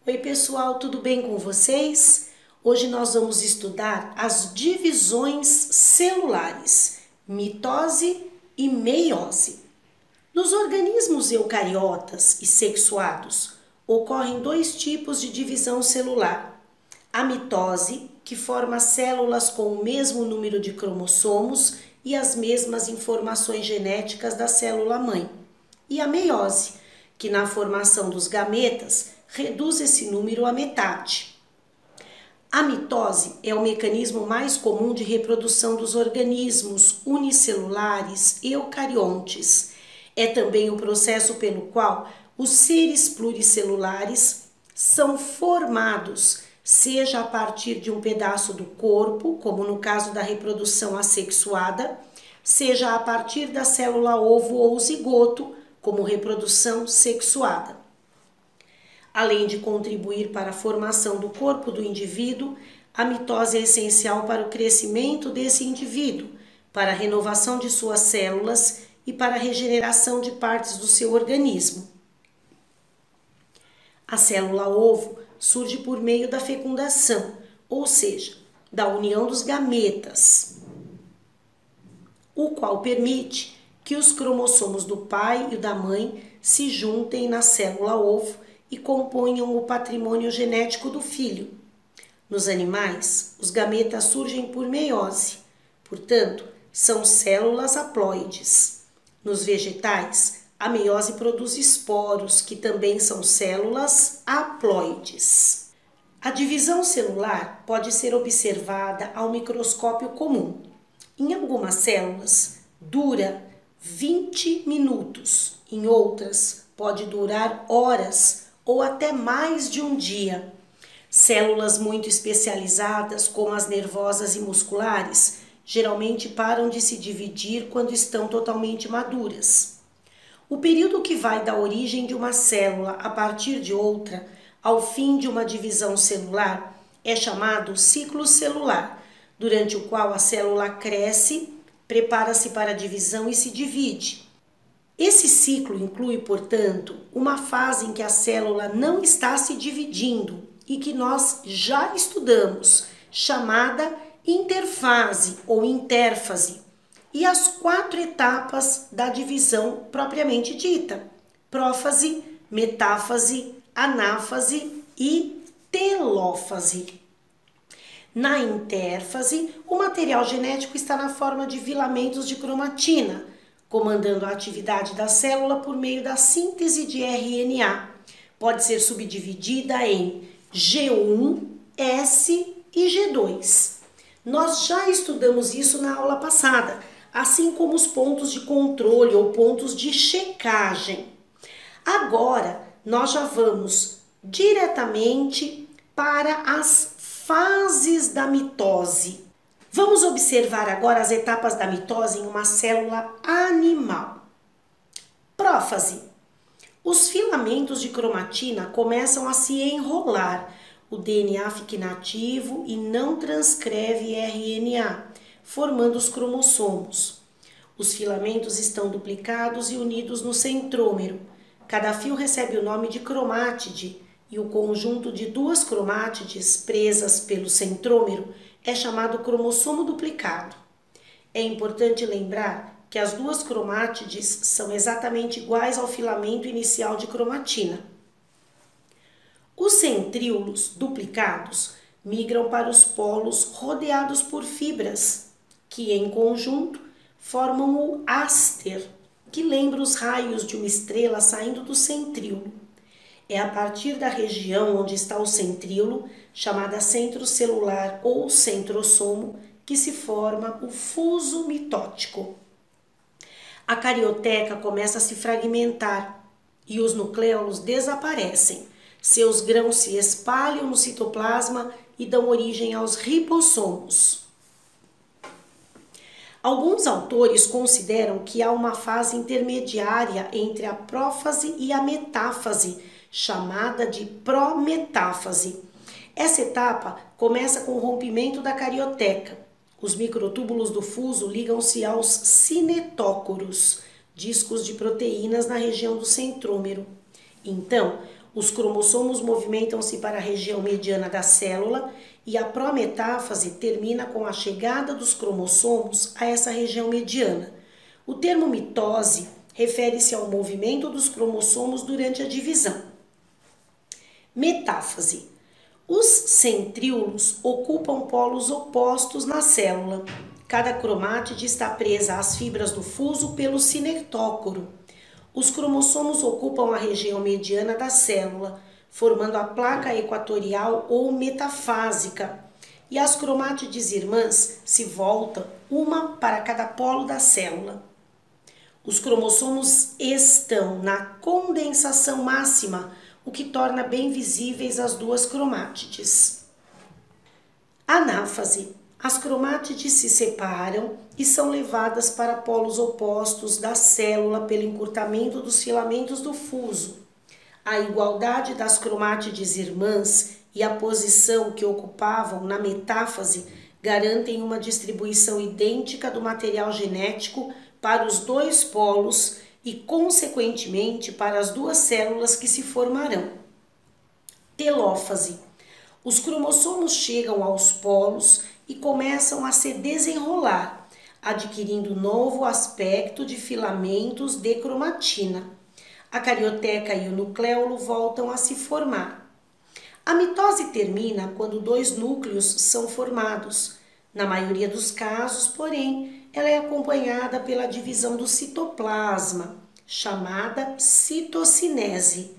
Oi pessoal, tudo bem com vocês? Hoje nós vamos estudar as divisões celulares, mitose e meiose. Nos organismos eucariotas e sexuados, ocorrem dois tipos de divisão celular. A mitose, que forma células com o mesmo número de cromossomos e as mesmas informações genéticas da célula-mãe. E a meiose, que na formação dos gametas reduz esse número à metade. A mitose é o mecanismo mais comum de reprodução dos organismos unicelulares eucariontes. É também o processo pelo qual os seres pluricelulares são formados, seja a partir de um pedaço do corpo, como no caso da reprodução assexuada, seja a partir da célula ovo ou zigoto, como reprodução sexuada. Além de contribuir para a formação do corpo do indivíduo, a mitose é essencial para o crescimento desse indivíduo, para a renovação de suas células e para a regeneração de partes do seu organismo. A célula ovo surge por meio da fecundação, ou seja, da união dos gametas, o qual permite que os cromossomos do pai e da mãe se juntem na célula ovo e componham o patrimônio genético do filho. Nos animais, os gametas surgem por meiose, portanto, são células haploides. Nos vegetais, a meiose produz esporos, que também são células haploides. A divisão celular pode ser observada ao microscópio comum. Em algumas células, dura 20 minutos, em outras, pode durar horas ou até mais de um dia. Células muito especializadas, como as nervosas e musculares, geralmente param de se dividir quando estão totalmente maduras. O período que vai da origem de uma célula a partir de outra, ao fim de uma divisão celular, é chamado ciclo celular, durante o qual a célula cresce, prepara-se para a divisão e se divide. Esse ciclo inclui, portanto, uma fase em que a célula não está se dividindo e que nós já estudamos, chamada interfase ou intérfase, e as 4 etapas da divisão propriamente dita: prófase, metáfase, anáfase e telófase. Na intérfase, o material genético está na forma de filamentos de cromatina, comandando a atividade da célula por meio da síntese de RNA. Pode ser subdividida em G1, S e G2. Nós já estudamos isso na aula passada, assim como os pontos de controle ou pontos de checagem. Agora, nós já vamos diretamente para as fases da mitose. Vamos observar agora as etapas da mitose em uma célula animal. Prófase. Os filamentos de cromatina começam a se enrolar. O DNA fica inativo e não transcreve RNA, formando os cromossomos. Os filamentos estão duplicados e unidos no centrômero. Cada fio recebe o nome de cromátide e o conjunto de 2 cromátides presas pelo centrômero é chamado cromossomo duplicado. É importante lembrar que as 2 cromátides são exatamente iguais ao filamento inicial de cromatina. Os centríolos duplicados migram para os polos rodeados por fibras, que em conjunto formam o áster, que lembra os raios de uma estrela saindo do centríolo. É a partir da região onde está o centríolo, chamada centro celular ou centrosomo, que se forma o fuso mitótico. A carioteca começa a se fragmentar e os nucleolos desaparecem. Seus grãos se espalham no citoplasma e dão origem aos ribossomos. Alguns autores consideram que há uma fase intermediária entre a prófase e a metáfase, chamada de prometáfase. Essa etapa começa com o rompimento da carioteca. Os microtúbulos do fuso ligam-se aos cinetócoros, discos de proteínas na região do centrômero. Então, Os cromossomos movimentam-se para a região mediana da célula e a prometáfase termina com a chegada dos cromossomos a essa região mediana. O termo mitose refere-se ao movimento dos cromossomos durante a divisão. Metáfase. Os centríolos ocupam polos opostos na célula. Cada cromátide está presa às fibras do fuso pelo cinetócoro. Os cromossomos ocupam a região mediana da célula, formando a placa equatorial ou metafásica, e as cromátides irmãs se voltam, uma para cada polo da célula. Os cromossomos estão na condensação máxima, o que torna bem visíveis as duas cromátides. Anáfase. As cromátides se separam e são levadas para polos opostos da célula pelo encurtamento dos filamentos do fuso. A igualdade das cromátides irmãs e a posição que ocupavam na metáfase garantem uma distribuição idêntica do material genético para os dois polos e, consequentemente, para as duas células que se formarão. Telófase. Os cromossomos chegam aos polos e começam a se desenrolar, adquirindo novo aspecto de filamentos de cromatina. A carioteca e o nucleolo voltam a se formar. A mitose termina quando dois núcleos são formados. Na maioria dos casos, porém, ela é acompanhada pela divisão do citoplasma, chamada citocinese.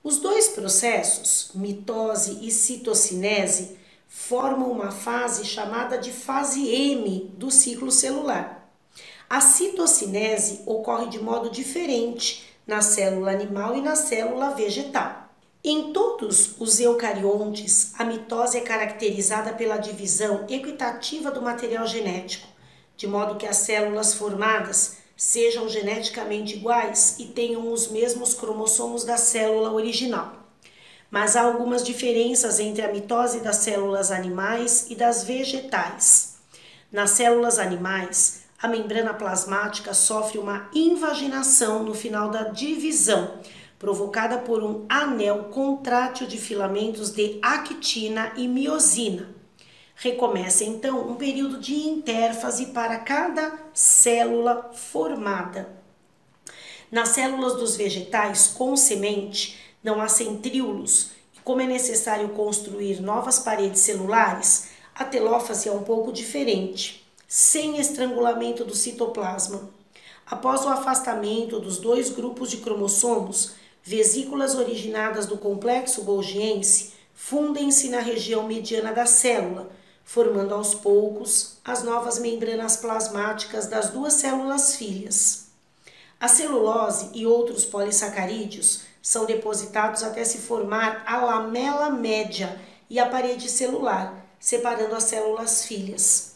Os dois processos, mitose e citocinese, formam uma fase chamada de fase M do ciclo celular. A citocinese ocorre de modo diferente na célula animal e na célula vegetal. Em todos os eucariontes, a mitose é caracterizada pela divisão equitativa do material genético, de modo que as células formadas sejam geneticamente iguais e tenham os mesmos cromossomos da célula original. Mas há algumas diferenças entre a mitose das células animais e das vegetais. Nas células animais, a membrana plasmática sofre uma invaginação no final da divisão, provocada por um anel contrátil de filamentos de actina e miosina. Recomeça então um período de intérfase para cada célula formada. Nas células dos vegetais com semente, não há centríolos, e como é necessário construir novas paredes celulares, a telófase é um pouco diferente, sem estrangulamento do citoplasma. Após o afastamento dos dois grupos de cromossomos, vesículas originadas do complexo golgiense fundem-se na região mediana da célula, formando aos poucos as novas membranas plasmáticas das duas células filhas. A celulose e outros polissacarídeos são depositados até se formar a lamela média e a parede celular, separando as células filhas.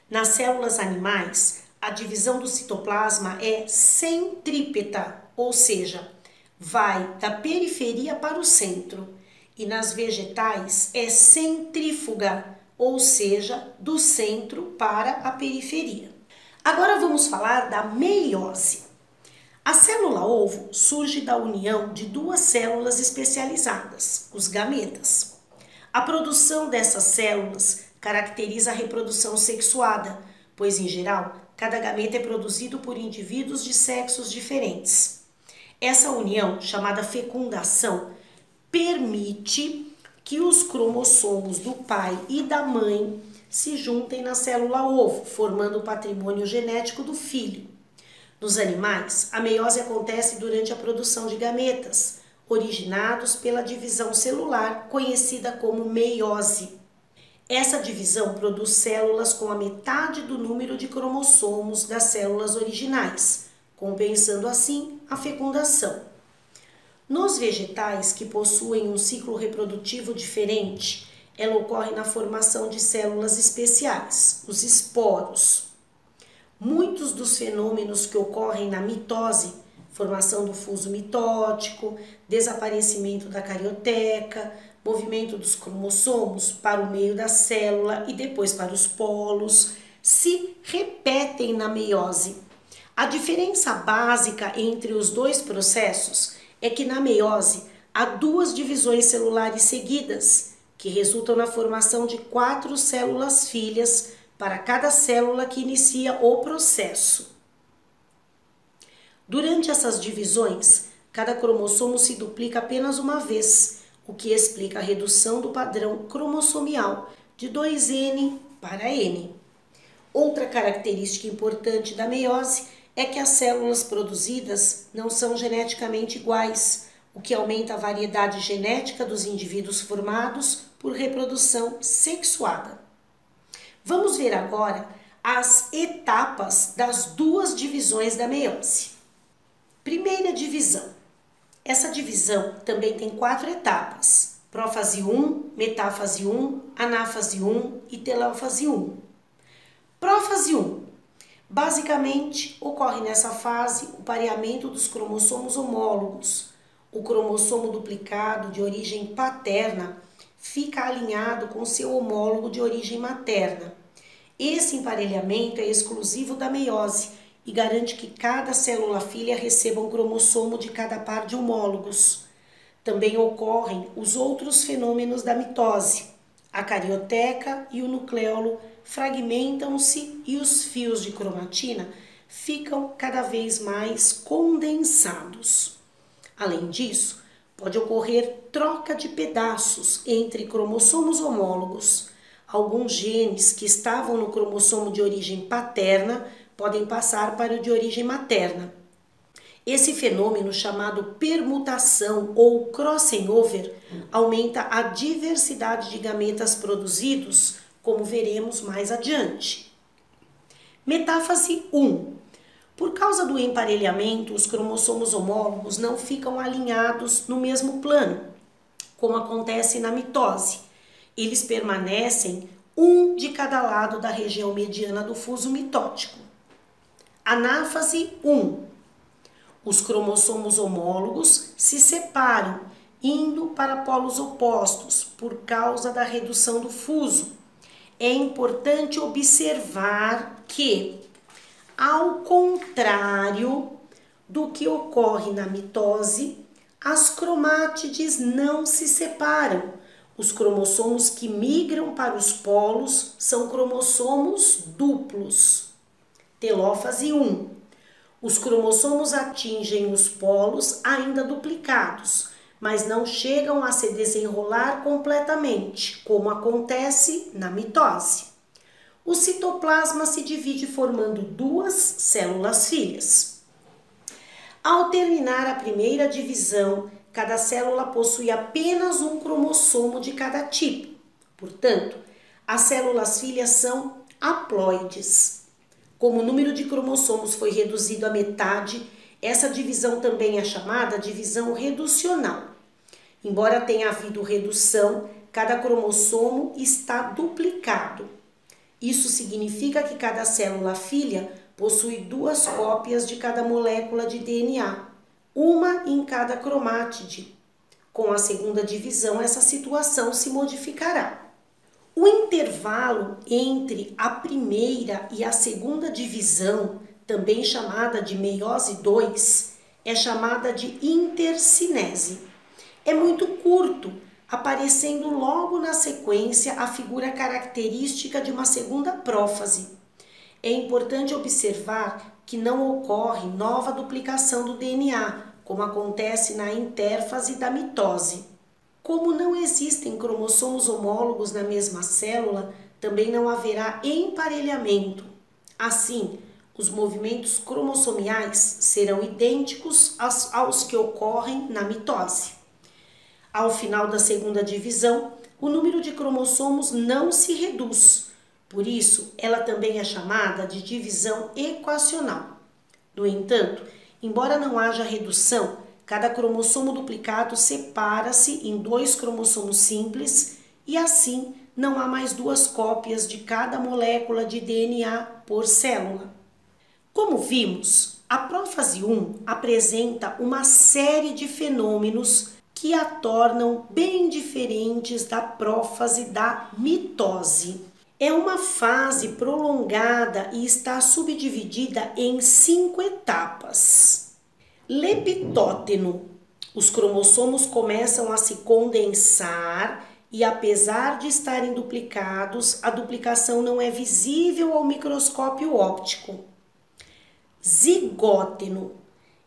Nas células animais, a divisão do citoplasma é centrípeta, ou seja, vai da periferia para o centro, e nas vegetais é centrífuga, ou seja, do centro para a periferia. Agora vamos falar da meiose. A célula-ovo surge da união de duas células especializadas, os gametas. A produção dessas células caracteriza a reprodução sexuada, pois, em geral, cada gameta é produzido por indivíduos de sexos diferentes. Essa união, chamada fecundação, permite que os cromossomos do pai e da mãe se juntem na célula-ovo, formando o patrimônio genético do filho. Nos animais, a meiose acontece durante a produção de gametas, originados pela divisão celular, conhecida como meiose. Essa divisão produz células com a metade do número de cromossomos das células originais, compensando assim a fecundação. Nos vegetais que possuem um ciclo reprodutivo diferente, ela ocorre na formação de células especiais, os esporos. Muitos dos fenômenos que ocorrem na mitose, formação do fuso mitótico, desaparecimento da carioteca, movimento dos cromossomos para o meio da célula e depois para os polos, se repetem na meiose. A diferença básica entre os dois processos é que na meiose há 2 divisões celulares seguidas, que resultam na formação de 4 células filhas para cada célula que inicia o processo. Durante essas divisões, cada cromossomo se duplica apenas uma vez, o que explica a redução do padrão cromossomial de 2N para N. Outra característica importante da meiose é que as células produzidas não são geneticamente iguais, o que aumenta a variedade genética dos indivíduos formados por reprodução sexuada. Vamos ver agora as etapas das 2 divisões da meiose. Primeira divisão. Essa divisão também tem 4 etapas: prófase 1, metáfase 1, anáfase 1 e telófase 1. Prófase 1. Basicamente, ocorre nessa fase o pareamento dos cromossomos homólogos. O cromossomo duplicado de origem paterna fica alinhado com seu homólogo de origem materna. Esse emparelhamento é exclusivo da meiose e garante que cada célula filha receba um cromossomo de cada par de homólogos. Também ocorrem os outros fenômenos da mitose. A carioteca e o nucleolo fragmentam-se e os fios de cromatina ficam cada vez mais condensados. Além disso, pode ocorrer troca de pedaços entre cromossomos homólogos. Alguns genes que estavam no cromossomo de origem paterna podem passar para o de origem materna. Esse fenômeno, chamado permutação ou crossing over, aumenta a diversidade de gametas produzidos, como veremos mais adiante. Metáfase 1. Por causa do emparelhamento, os cromossomos homólogos não ficam alinhados no mesmo plano, como acontece na mitose. Eles permanecem um de cada lado da região mediana do fuso mitótico. Anáfase 1. Os cromossomos homólogos se separam, indo para polos opostos, por causa da redução do fuso. É importante observar que, ao contrário do que ocorre na mitose, as cromátides não se separam. Os cromossomos que migram para os polos são cromossomos duplos. Telófase 1. Os cromossomos atingem os polos ainda duplicados, mas não chegam a se desenrolar completamente, como acontece na mitose. O citoplasma se divide formando 2 células filhas. Ao terminar a primeira divisão, cada célula possui apenas um cromossomo de cada tipo. Portanto, as células filhas são haploides. Como o número de cromossomos foi reduzido à metade, essa divisão também é chamada divisão reducional. Embora tenha havido redução, cada cromossomo está duplicado. Isso significa que cada célula filha possui 2 cópias de cada molécula de DNA, uma em cada cromátide. Com a segunda divisão, essa situação se modificará. O intervalo entre a primeira e a segunda divisão, também chamada de meiose 2, é chamada de intercinese. É muito curto, aparecendo logo na sequência a figura característica de uma segunda prófase. É importante observar que não ocorre nova duplicação do DNA, como acontece na intérfase da mitose. Como não existem cromossomos homólogos na mesma célula, também não haverá emparelhamento. Assim, os movimentos cromossomiais serão idênticos aos que ocorrem na mitose. Ao final da segunda divisão, o número de cromossomos não se reduz. Por isso, ela também é chamada de divisão equacional. No entanto, embora não haja redução, cada cromossomo duplicado separa-se em 2 cromossomos simples e assim não há mais 2 cópias de cada molécula de DNA por célula. Como vimos, a prófase 1 apresenta uma série de fenômenos que a tornam bem diferentes da prófase da mitose. É uma fase prolongada e está subdividida em 5 etapas. Leptóteno. Os cromossomos começam a se condensar e, apesar de estarem duplicados, a duplicação não é visível ao microscópio óptico. Zigóteno.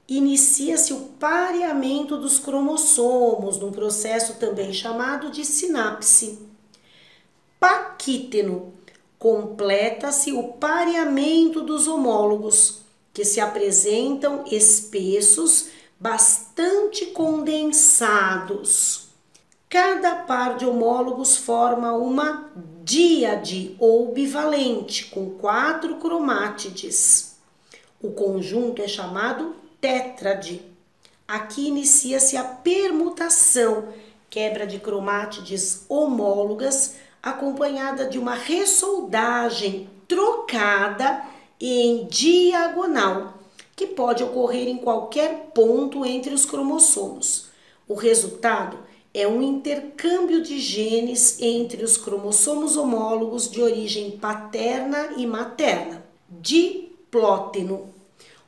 Inicia-se o pareamento dos cromossomos, num processo também chamado de sinapse. Paquíteno. Completa-se o pareamento dos homólogos, que se apresentam espessos, bastante condensados. Cada par de homólogos forma uma díade ou bivalente, com 4 cromátides. O conjunto é chamado tétrade. Aqui inicia-se a permutação, quebra de cromátides homólogas, acompanhada de uma ressoldagem trocada em diagonal, que pode ocorrer em qualquer ponto entre os cromossomos. O resultado é um intercâmbio de genes entre os cromossomos homólogos de origem paterna e materna. Diplóteno.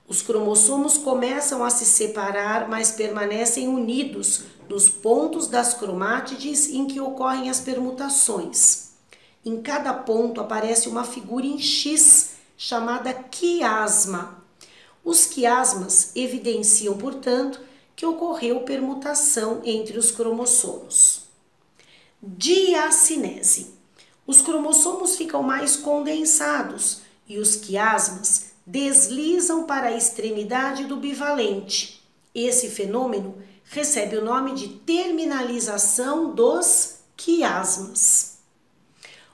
Os cromossomos começam a se separar, mas permanecem unidos nos pontos das cromátides em que ocorrem as permutações. Em cada ponto aparece uma figura em X, chamada quiasma. Os quiasmas evidenciam, portanto, que ocorreu permutação entre os cromossomos. Diacinese. Os cromossomos ficam mais condensados e os quiasmas deslizam para a extremidade do bivalente. Esse fenômeno recebe o nome de terminalização dos quiasmas.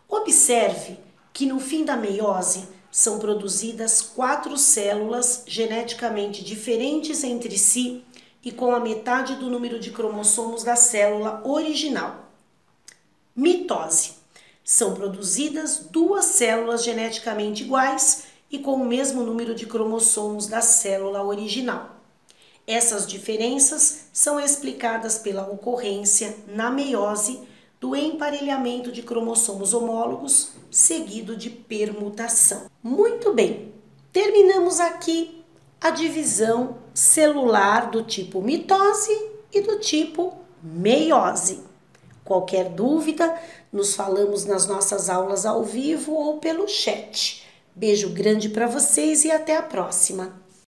Observe que no fim da meiose são produzidas 4 células geneticamente diferentes entre si e com a metade do número de cromossomos da célula original. Mitose. São produzidas 2 células geneticamente iguais e com o mesmo número de cromossomos da célula original. Essas diferenças são explicadas pela ocorrência, na meiose, do emparelhamento de cromossomos homólogos, seguido de permutação. Muito bem, terminamos aqui a divisão celular do tipo mitose e do tipo meiose. Qualquer dúvida, nos falamos nas nossas aulas ao vivo ou pelo chat. Beijo grande para vocês e até a próxima!